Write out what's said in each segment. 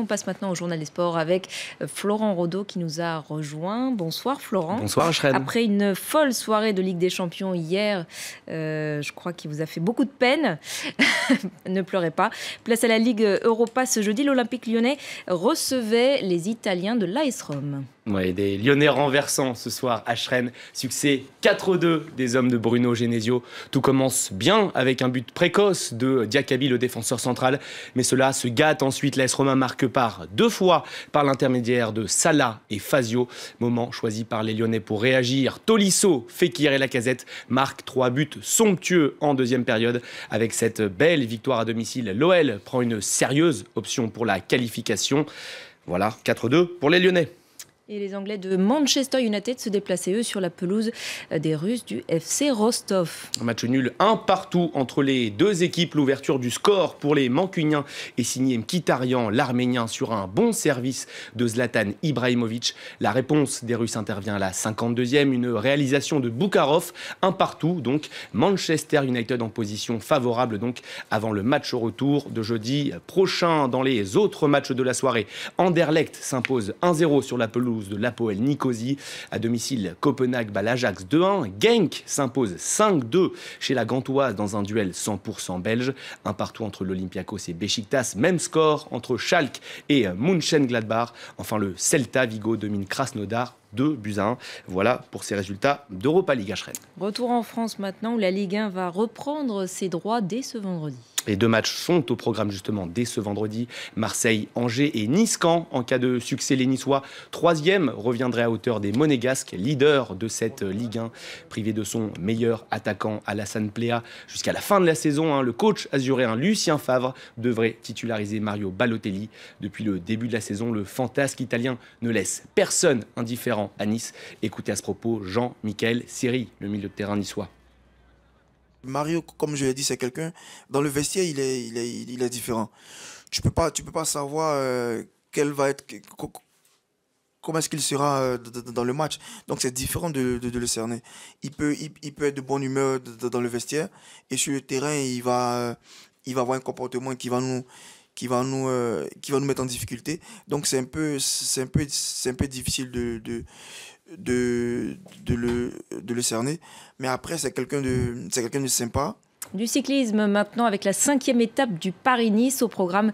on passe maintenant au journal des sports avec Florent Rodeau qui nous a rejoint. Bonsoir Florent. Bonsoir Ashrène. Après une folle soirée de Ligue des Champions hier, je crois qu'il vous a fait beaucoup de peine. Ne pleurez pas. Place à la Ligue Europa ce jeudi, l'Olympique lyonnais recevait les Italiens de l'AS Rome. Ouais, des Lyonnais renversants ce soir à Rennes. Succès 4-2 des hommes de Bruno Genesio. Tout commence bien avec un but précoce de Diakaby, le défenseur central. Mais cela se gâte ensuite. L'AS Roma marque par 2 fois par l'intermédiaire de Salah et Fazio. Moment choisi par les Lyonnais pour réagir. Tolisso, Fekir et Lacazette marquent 3 buts somptueux en deuxième période. Avec cette belle victoire à domicile, l'OL prend une sérieuse option pour la qualification. Voilà, 4-2 pour les Lyonnais. Et les Anglais de Manchester United se déplaçaient, eux, sur la pelouse des Russes du FC Rostov. Un match nul, 1 partout entre les deux équipes. L'ouverture du score pour les Mancuniens est signée Mkhitaryan, l'Arménien, sur un bon service de Zlatan Ibrahimovic. La réponse des Russes intervient à la 52e, une réalisation de Boukarov. 1 partout, donc Manchester United en position favorable donc avant le match retour de jeudi prochain. Dans les autres matchs de la soirée, Anderlecht s'impose 1-0 sur la pelouse de l'Apoel Nicosie. À domicile, Copenhague bat l'Ajax 2-1. Genk s'impose 5-2 chez la Gantoise dans un duel 100% belge. 1 partout entre l'Olympiakos et Beşiktaş. Même score entre Schalke et Mönchengladbach. Enfin, le Celta Vigo domine Krasnodar 2-1. Voilà pour ces résultats d'Europa League Ashrène. Retour en France maintenant où la Ligue 1 va reprendre ses droits dès ce vendredi. Les 2 matchs sont au programme justement dès ce vendredi. Marseille, Angers et Nice-Caen. En cas de succès, les Niçois, 3e, reviendraient à hauteur des Monégasques, leader de cette Ligue 1. Privé de son meilleur attaquant Alassane Plea jusqu'à la fin de la saison, le coach azuréen Lucien Favre devrait titulariser Mario Balotelli. Depuis le début de la saison, le fantasque italien ne laisse personne indifférent à Nice. Écoutez à ce propos Jean-Michel Seri, le milieu de terrain niçois. Mario, comme je l'ai dit, c'est quelqu'un, dans le vestiaire, il est différent. Tu peux pas savoir comment est-ce qu'il sera dans le match. Donc c'est différent de le cerner. Il peut être de bonne humeur dans le vestiaire et sur le terrain, il va avoir un comportement qui va nous mettre en difficulté. Donc c'est un peu difficile de le cerner, mais après c'est quelqu'un de sympa. Du cyclisme maintenant avec la 5e étape du Paris-Nice au programme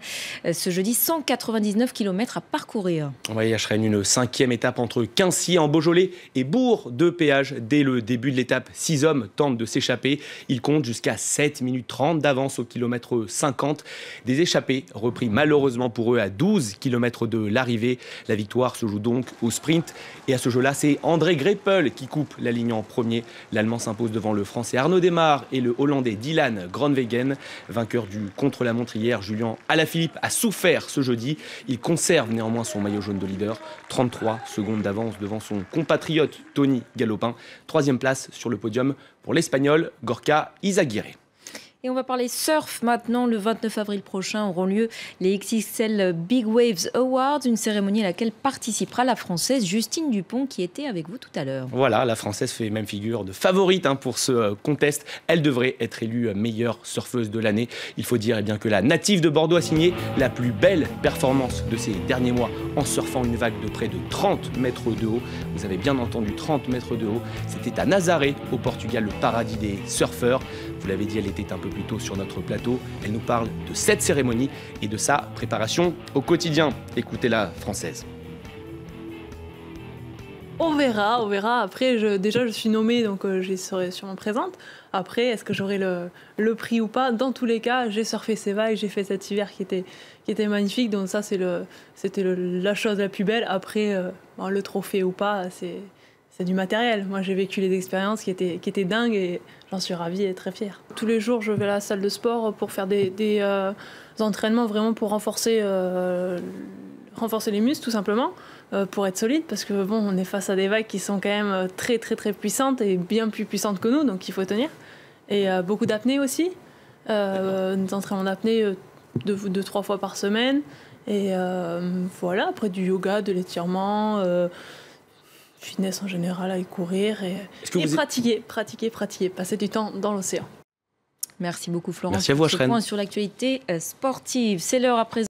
ce jeudi, 199 km à parcourir. Oui, Ashrène, une 5e étape entre Quincy en Beaujolais et Bourg de péage. Dès le début de l'étape, 6 hommes tentent de s'échapper. Ils comptent jusqu'à 7 minutes 30 d'avance au kilomètre 50. Des échappés repris malheureusement pour eux à 12 km de l'arrivée. La victoire se joue donc au sprint. Et à ce jeu-là, c'est André Greipel qui coupe la ligne en premier. L'Allemand s'impose devant le Français Arnaud Démare et le Hollandais Dylan Groenewegen. Vainqueur du contre-la-montre hier, Julian Alaphilippe a souffert ce jeudi. Il conserve néanmoins son maillot jaune de leader. 33 secondes d'avance devant son compatriote Tony Galopin. 3e place sur le podium pour l'Espagnol Gorka Izaguirre. Et on va parler surf maintenant. Le 29 avril prochain auront lieu les XXL Big Waves Awards, une cérémonie à laquelle participera la Française Justine Dupont qui était avec vous tout à l'heure. Voilà, la Française fait même figure de favorite pour ce contest. Elle devrait être élue meilleure surfeuse de l'année. Il faut dire que la native de Bordeaux a signé la plus belle performance de ces derniers mois en surfant une vague de près de 30 mètres de haut. Vous avez bien entendu, 30 mètres de haut. C'était à Nazaré, au Portugal, le paradis des surfeurs. Vous l'avez dit, elle était un peu plus tôt sur notre plateau. Elle nous parle de cette cérémonie et de sa préparation au quotidien. Écoutez la Française. On verra. Après, déjà, je suis nommée, donc j'y serai sûrement présente. Après, est-ce que j'aurai le prix ou pas? Dans tous les cas, j'ai surfé ces vagues, j'ai fait cet hiver qui était magnifique. Donc ça, c'était la chose la plus belle. Après, le trophée ou pas, c'est du matériel. Moi, j'ai vécu les expériences qui étaient dingues et j'en suis ravie et très fière. Tous les jours, je vais à la salle de sport pour faire des entraînements vraiment pour renforcer les muscles, tout simplement, pour être solide, parce que bon, on est face à des vagues qui sont quand même très très très puissantes et bien plus puissantes que nous, donc il faut tenir. Et beaucoup d'apnée aussi, des entraînements d'apnée 2-3 fois par semaine. Et voilà, après du yoga, de l'étirement, fitness en général, aller courir et pratiquer, passer du temps dans l'océan. Merci beaucoup Florence. Merci à vous, pour ce point sur l'actualité sportive. C'est l'heure à présent.